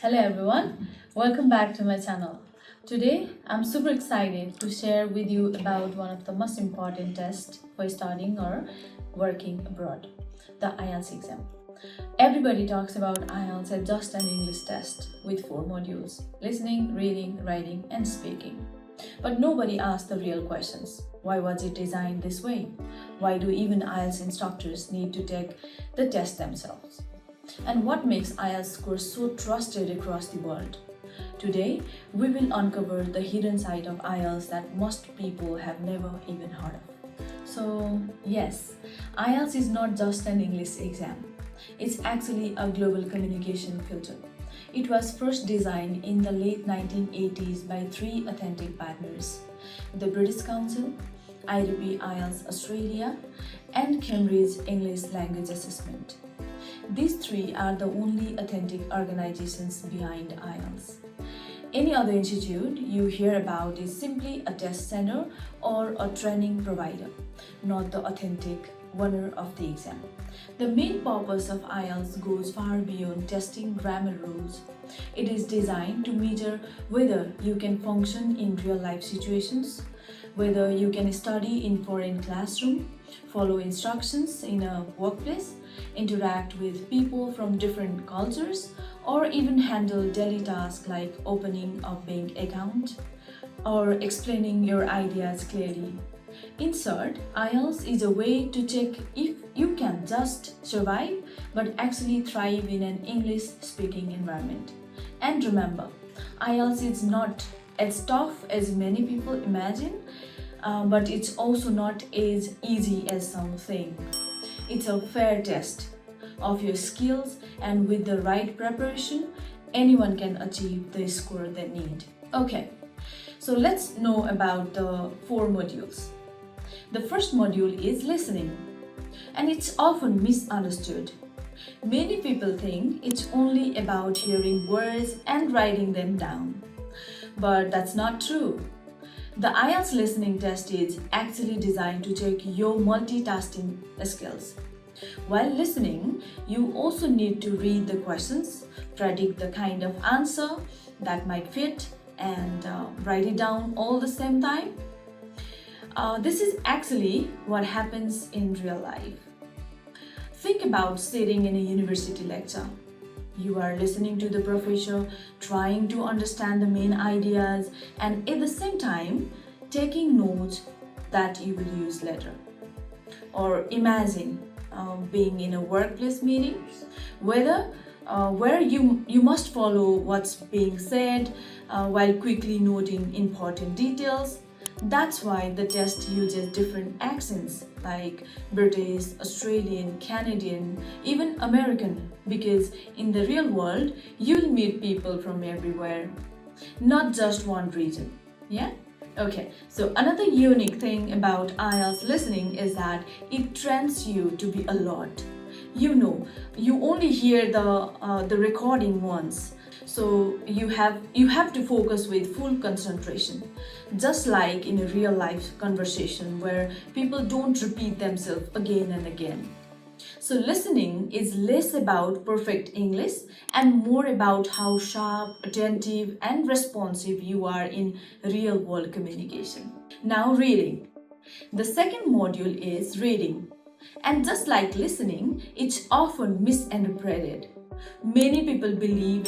Hello everyone, welcome back to my channel. Today I'm super excited to share with you about one of the most important tests for studying or working abroad, the IELTS exam. Everybody talks about IELTS as just an English test with 4 modules: listening, reading, writing and speaking. But nobody asks the real questions. Why was it designed this way? Why do even IELTS instructors need to take the test themselves? And what makes IELTS scores so trusted across the world? Today, we will uncover the hidden side of IELTS that most people have never even heard of. So, yes, IELTS is not just an English exam. It's actually a global communication filter. It was first designed in the late 1980s by 3 authentic partners: the British Council, IELTS Australia, and Cambridge English Language Assessment. These 3 are the only authentic organizations behind IELTS. Any other institute you hear about is simply a test center or a training provider, not the authentic winner of the exam. The main purpose of IELTS goes far beyond testing grammar rules. It is designed to measure whether you can function in real-life situations, whether you can study in foreign classroom, follow instructions in a workplace, interact with people from different cultures, or even handle daily tasks like opening a bank account or explaining your ideas clearly. In short, IELTS is a way to check if you can just survive but actually thrive in an English-speaking environment. And remember, IELTS is not as tough as many people imagine, but it's also not as easy as some think. It's a fair test of your skills, and with the right preparation, anyone can achieve the score they need. Okay, so let's know about the 4 modules. The first module is listening, and it's often misunderstood. Many people think it's only about hearing words and writing them down, but that's not true. The IELTS listening test is actually designed to check your multitasking skills. While listening, you also need to read the questions, predict the kind of answer that might fit, and write it down all the same time. This is actually what happens in real life. Think about sitting in a university lecture. You are listening to the professor, trying to understand the main ideas, and at the same time, taking notes that you will use later. Or imagine being in a workplace meeting, where you must follow what's being said while quickly noting important details. That's why the test uses different accents like British, Australian, Canadian, even American, because in the real world, you'll meet people from everywhere, not just one region. Yeah? Okay, so another unique thing about IELTS listening is that it trains you to be alert. You only hear the recording once, so you have to focus with full concentration, just like in a real life conversation where people don't repeat themselves again and again. So listening is less about perfect English and more about how sharp, attentive and responsive you are in real world communication. Now reading. The second module is reading. And just like listening, it's often misinterpreted. Many people believe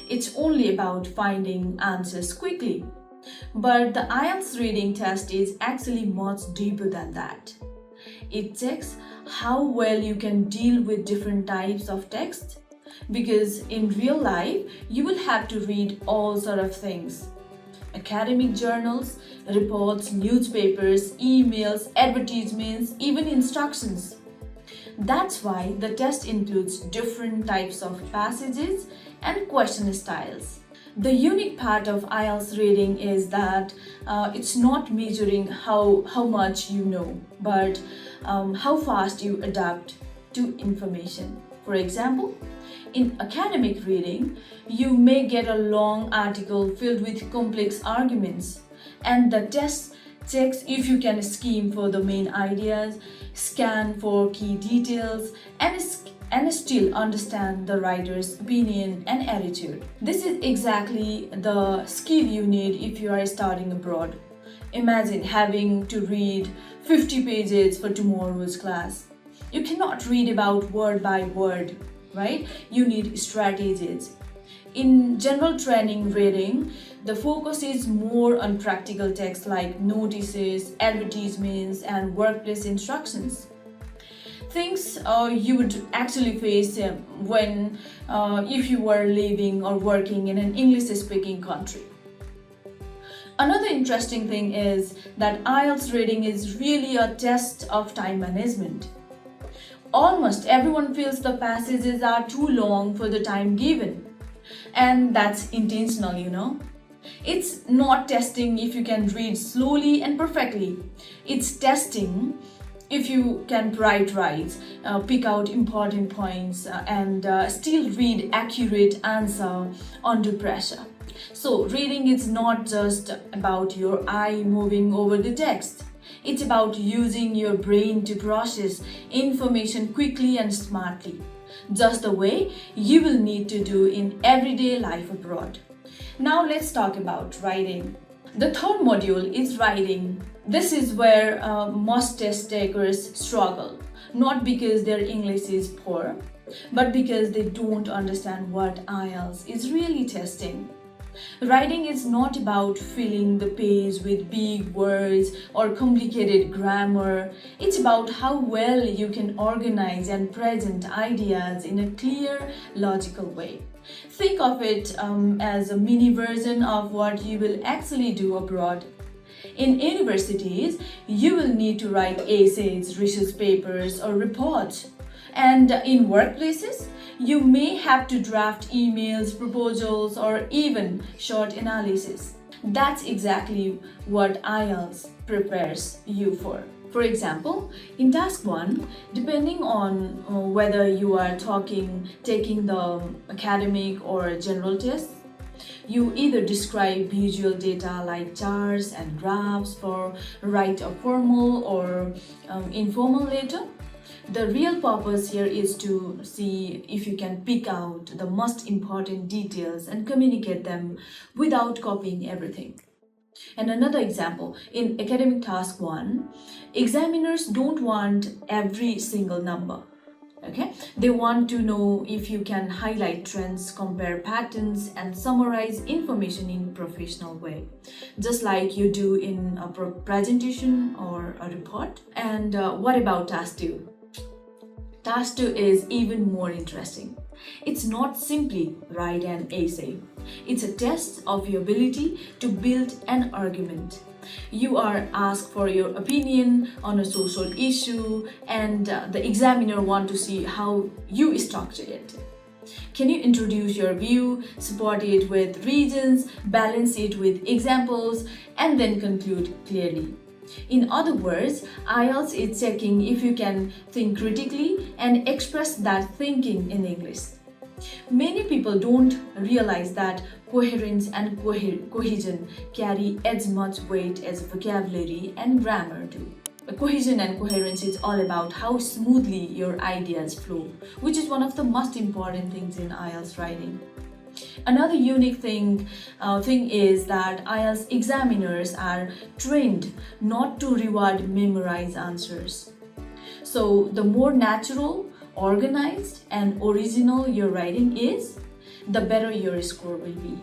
it's only about finding answers quickly. But the IELTS reading test is actually much deeper than that. It checks how well you can deal with different types of text, because in real life you will have to read all sort of things: academic journals, reports, newspapers, emails, advertisements, even instructions. That's why the test includes different types of passages and question styles. The unique part of IELTS reading is that it's not measuring how much you know, but how fast you adapt to information. For example, in academic reading, you may get a long article filled with complex arguments, and the test checks if you can skim for the main ideas, scan for key details, and and still understand the writer's opinion and attitude. This is exactly the skill you need if you are studying abroad. Imagine having to read 50 pages for tomorrow's class. You cannot read about word by word, right? You need strategies. In general training reading, the focus is more on practical text like notices, advertisements, and workplace instructions. Things you would actually face when if you were living or working in an English-speaking country. Another interesting thing is that IELTS reading is really a test of time management. Almost everyone feels the passages are too long for the time given. And that's intentional, you know. It's not testing if you can read slowly and perfectly. It's testing if you can write right, pick out important points, and still read accurate answer under pressure. So reading is not just about your eye moving over the text. It's about using your brain to process information quickly and smartly, just the way you will need to do in everyday life abroad. Now let's talk about writing. The third module is writing. This is where most test takers struggle, not because their English is poor, but because they don't understand what IELTS is really testing. Writing is not about filling the page with big words or complicated grammar. It's about how well you can organize and present ideas in a clear, logical way. Think of it as a mini version of what you will actually do abroad. In universities, you will need to write essays, research papers, or reports. And in workplaces, you may have to draft emails, proposals, or even short analysis. That's exactly what IELTS prepares you for. For example, in task 1, depending on whether you are taking the academic or general test, you either describe visual data like charts and graphs for write a formal or informal letter. The real purpose here is to see if you can pick out the most important details and communicate them without copying everything. And another example, in academic task 1, examiners don't want every single number. Okay, they want to know if you can highlight trends, compare patterns, and summarize information in a professional way, just like you do in a presentation or a report. And what about task 2? Task 2 is even more interesting. It's not simply write an essay. It's a test of your ability to build an argument. You are asked for your opinion on a social issue, and the examiner wants to see how you structure it. Can you introduce your view, support it with reasons, balance it with examples, and then conclude clearly? In other words, IELTS is checking if you can think critically and express that thinking in English. Many people don't realize that coherence and cohesion carry as much weight as vocabulary and grammar do. Cohesion and coherence is all about how smoothly your ideas flow, which is one of the most important things in IELTS writing. Another unique thing is that IELTS examiners are trained not to reward memorized answers. So the more natural, organized, and original your writing is, the better your score will be.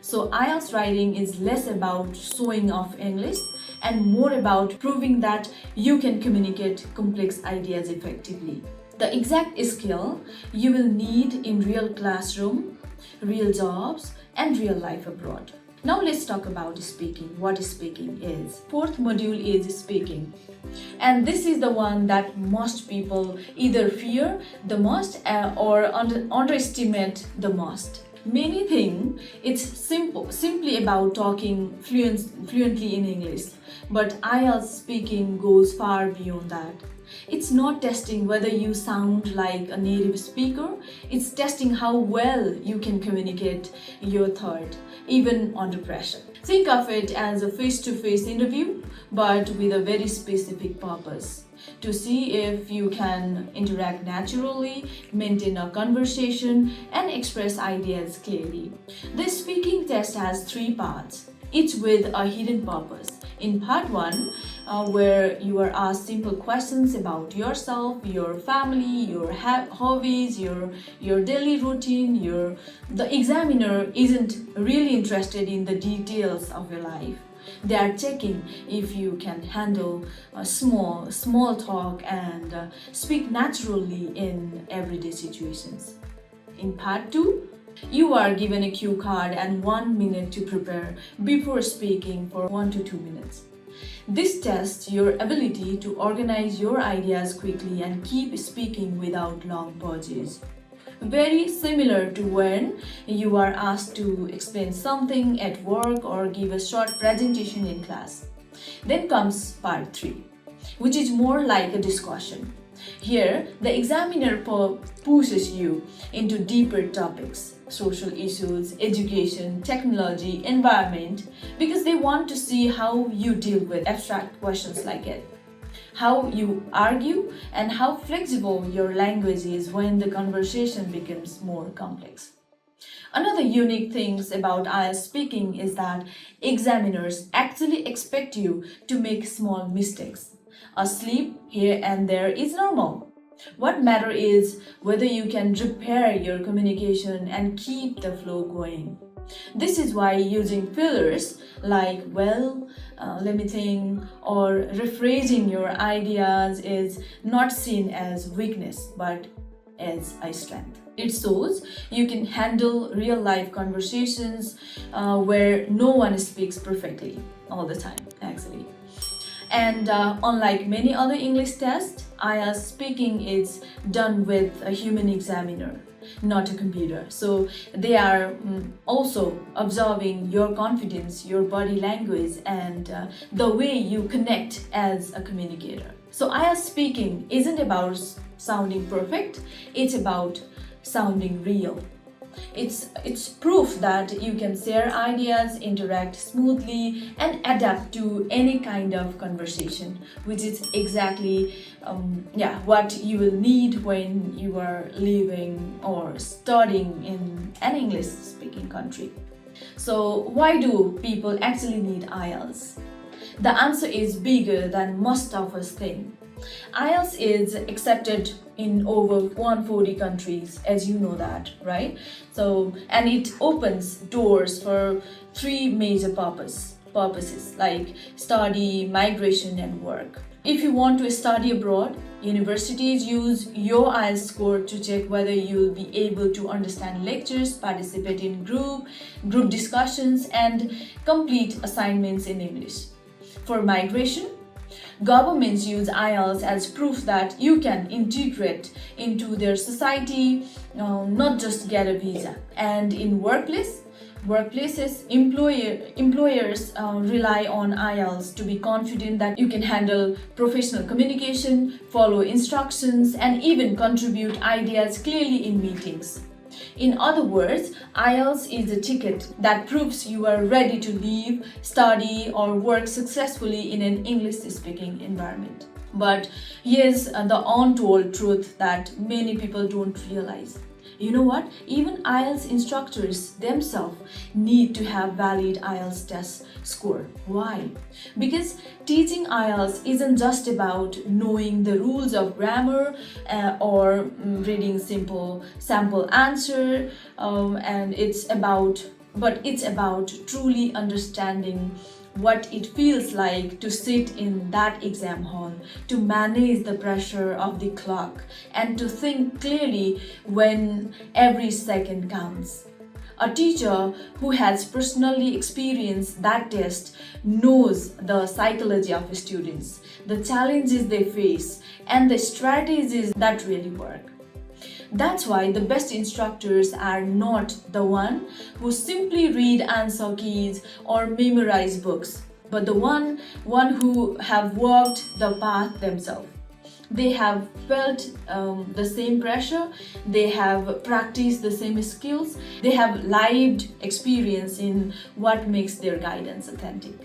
So IELTS writing is less about showing off English and more about proving that you can communicate complex ideas effectively. The exact skill you will need in real classroom, real jobs, and real life abroad. Now let's talk about speaking. What speaking is. Fourth module is speaking. And this is the one that most people either fear the most or underestimate the most. Many think it's simply about talking fluently in English, but IELTS speaking goes far beyond that. It's not testing whether you sound like a native speaker, it's testing how well you can communicate your thought, even under pressure. Think of it as a face-to-face interview, but with a very specific purpose. to see if you can interact naturally, maintain a conversation, and express ideas clearly. This speaking test has 3 parts, each with a hidden purpose. In part 1, where you are asked simple questions about yourself, your family, your hobbies, your daily routine, the examiner isn't really interested in the details of your life. They are checking if you can handle small talk and speak naturally in everyday situations. In part 2, you are given a cue card and 1 minute to prepare before speaking for 1 to 2 minutes. This tests your ability to organize your ideas quickly and keep speaking without long pauses. Very similar to when you are asked to explain something at work or give a short presentation in class. Then comes part 3, which is more like a discussion. Here, the examiner pushes you into deeper topics, social issues, education, technology, environment, because they want to see how you deal with abstract questions like it, how you argue, and how flexible your language is when the conversation becomes more complex. Another unique thing about IELTS speaking is that examiners actually expect you to make small mistakes. A slip here and there is normal. What matters is whether you can repair your communication and keep the flow going. This is why using fillers like well, let me think, or rephrasing your ideas is not seen as weakness but as a strength. It shows you can handle real life conversations where no one speaks perfectly all the time, actually. And unlike many other English tests, IELTS speaking is done with a human examiner, not a computer. So they are also observing your confidence, your body language, and the way you connect as a communicator. So IELTS speaking isn't about sounding perfect, it's about sounding real. It's proof that you can share ideas, interact smoothly, and adapt to any kind of conversation, which is exactly what you will need when you are living or studying in an English-speaking country. So why do people actually need IELTS? The answer is bigger than most of us think. IELTS is accepted in over 140 countries, as you know that, right? So, and it opens doors for 3 major purposes like study, migration, and work. If you want to study abroad, universities use your IELTS score to check whether you'll be able to understand lectures, participate in group discussions, and complete assignments in English. For migration, governments use IELTS as proof that you can integrate into their society, not just get a visa. And in workplaces, employers rely on IELTS to be confident that you can handle professional communication, follow instructions, and even contribute ideas clearly in meetings. In other words, IELTS is a ticket that proves you are ready to live, study, or work successfully in an English-speaking environment. But here's the untold truth that many people don't realize. You know what? Even IELTS instructors themselves need to have valid IELTS test score. Why? Because teaching IELTS isn't just about knowing the rules of grammar or reading simple sample answer, and it's about truly understanding what it feels like to sit in that exam hall, to manage the pressure of the clock, and to think clearly when every second counts. A teacher who has personally experienced that test knows the psychology of students, the challenges they face, and the strategies that really work. That's why the best instructors are not the one who simply read answer keys or memorize books, but the one who have walked the path themselves. They have felt the same pressure, they have practiced the same skills, they have lived experience in what makes their guidance authentic.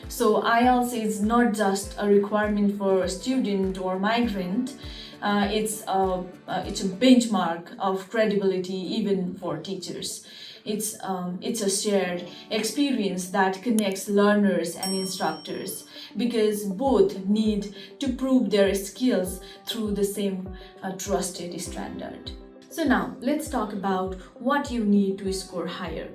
So IELTS is not just a requirement for a student or migrant. It's a benchmark of credibility even for teachers. It's a shared experience that connects learners and instructors because both need to prove their skills through the same trusted standard. So now let's talk about what you need to score higher.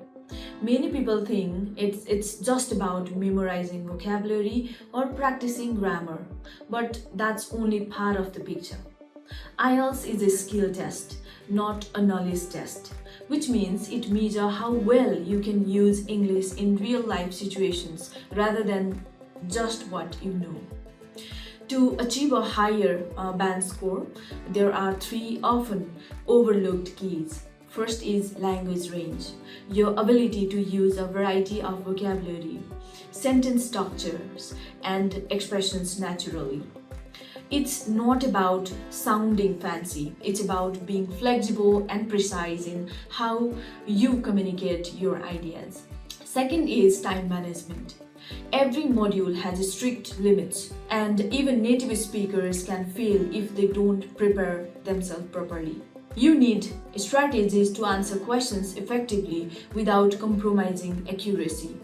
Many people think it's just about memorizing vocabulary or practicing grammar, but that's only part of the picture. IELTS is a skill test, not a knowledge test, which means it measures how well you can use English in real life situations rather than just what you know. To achieve a higher band score, there are three often overlooked keys. First is language range, your ability to use a variety of vocabulary, sentence structures, and expressions naturally. It's not about sounding fancy, it's about being flexible and precise in how you communicate your ideas. Second is time management. Every module has strict limits, and even native speakers can fail if they don't prepare themselves properly. You need strategies to answer questions effectively without compromising accuracy.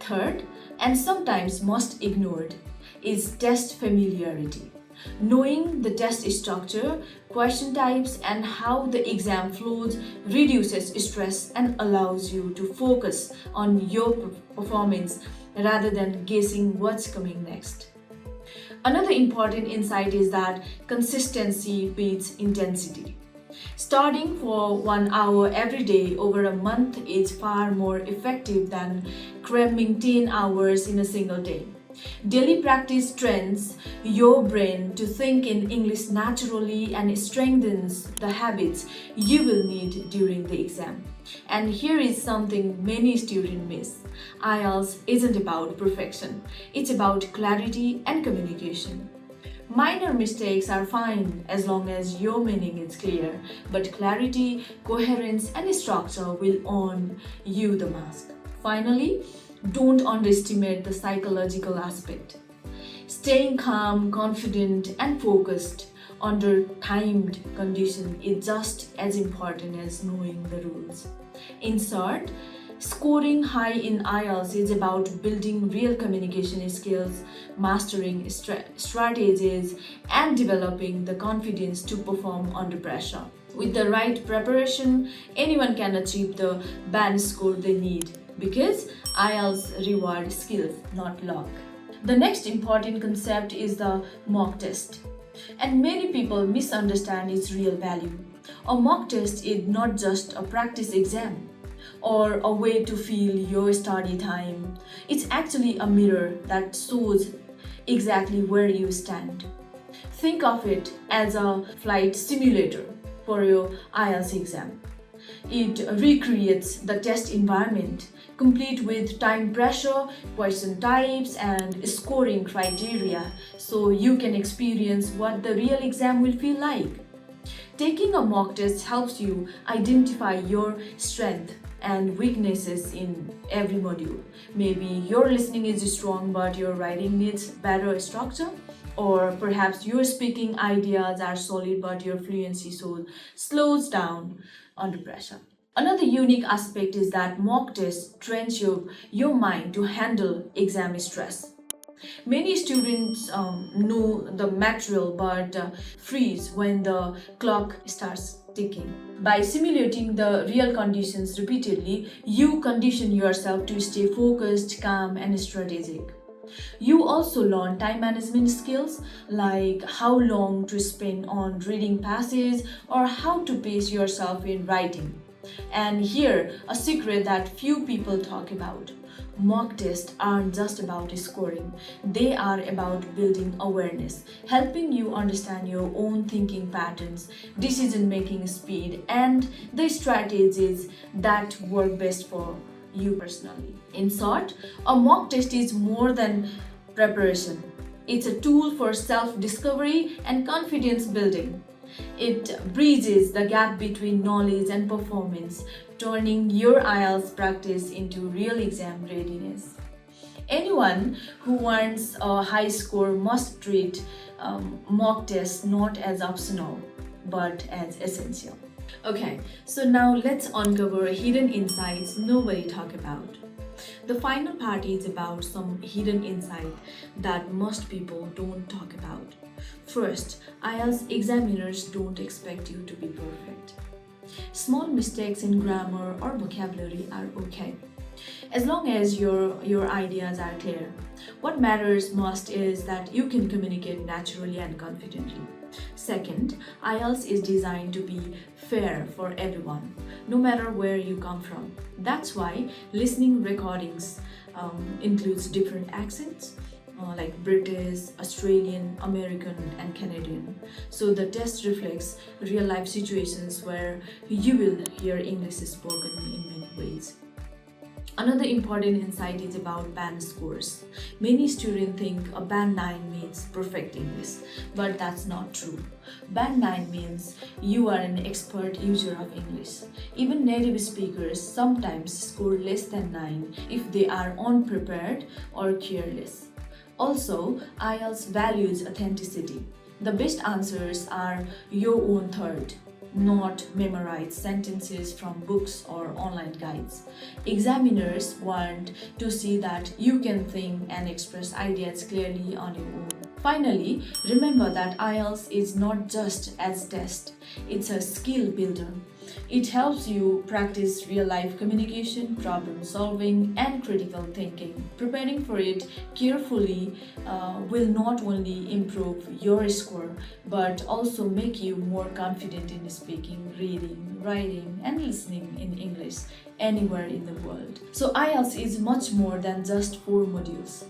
Third, and sometimes most ignored, is test familiarity. Knowing the test structure, question types, and how the exam flows reduces stress and allows you to focus on your performance rather than guessing what's coming next. Another important insight is that consistency beats intensity. Starting for 1 hour every day over a month is far more effective than cramming 10 hours in a single day. Daily practice trains your brain to think in English naturally and strengthens the habits you will need during the exam. And here is something many students miss. IELTS isn't about perfection, it's about clarity and communication. Minor mistakes are fine as long as your meaning is clear, but clarity, coherence, and structure will earn you the mask. Finally, don't underestimate the psychological aspect. Staying calm, confident, and focused under timed conditions is just as important as knowing the rules. In short, scoring high in IELTS is about building real communication skills, mastering strategies, and developing the confidence to perform under pressure. With the right preparation, anyone can achieve the band score they need because IELTS rewards skills, not luck. The next important concept is the mock test, and many people misunderstand its real value. A mock test is not just a practice exam or a way to feel your study time. It's actually a mirror that shows exactly where you stand. Think of it as a flight simulator for your IELTS exam. It recreates the test environment, complete with time pressure, question types, and scoring criteria, so you can experience what the real exam will feel like. Taking a mock test helps you identify your strength and weaknesses in every module. Maybe your listening is strong but your writing needs better structure, or perhaps your speaking ideas are solid but your fluency slows down under pressure. Another unique aspect is that mock tests trains your mind to handle exam stress. Many students know the material but freeze when the clock starts ticking. By simulating the real conditions repeatedly, you condition yourself to stay focused, calm, and strategic. You also learn time management skills like how long to spend on reading passages or how to pace yourself in writing. And here, a secret that few people talk about. Mock tests aren't just about scoring, they are about building awareness, helping you understand your own thinking patterns, decision making speed, and the strategies that work best for you personally. In short, a mock test is more than preparation, it's a tool for self discovery and confidence building. It bridges the gap between knowledge and performance, turning your IELTS practice into real exam readiness. Anyone who wants a high score must treat mock tests not as optional but as essential. Okay, so now let's uncover hidden insights nobody talk about. The final part is about some hidden insight that most people don't talk about. First, IELTS examiners don't expect you to be perfect. Small mistakes in grammar or vocabulary are okay, as long as your ideas are clear. What matters most is that you can communicate naturally and confidently. Second, IELTS is designed to be fair for everyone, no matter where you come from. That's why listening recordings includes different accents, like British, Australian, American, and Canadian. So the test reflects real life situations where you will hear English spoken in many ways. Another important insight is about band scores. Many students think a band 9 means perfect English, but that's not true. Band 9 means you are an expert user of English. Even native speakers sometimes score less than 9 if they are unprepared or careless. Also, IELTS values authenticity. The best answers are your own thought, not memorized sentences from books or online guides. Examiners want to see that you can think and express ideas clearly on your own. Finally, remember that IELTS is not just as test, it's a skill builder. It helps you practice real-life communication, problem solving, and critical thinking. Preparing for it carefully will not only improve your score, but also make you more confident in speaking, reading, writing, and listening in English anywhere in the world. So IELTS is much more than just 4 modules.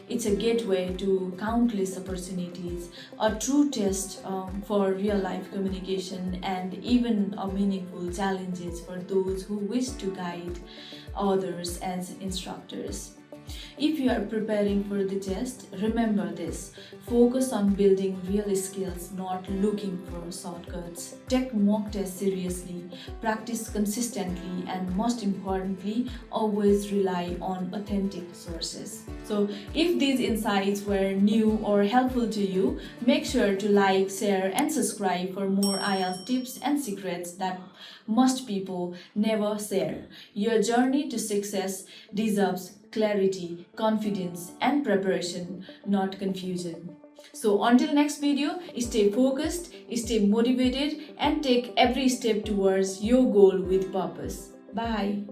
It's a gateway to countless opportunities, a true test for real-life communication, and even a meaningful challenges for those who wish to guide others as instructors. If you are preparing for the test, remember this. Focus on building real skills, not looking for shortcuts. Take mock tests seriously, practice consistently, and most importantly, always rely on authentic sources. So, if these insights were new or helpful to you, make sure to like, share, and subscribe for more IELTS tips and secrets that most people never share. Your journey to success deserves clarity, confidence, and preparation, not confusion. So until next video, stay focused, stay motivated, and take every step towards your goal with purpose. Bye.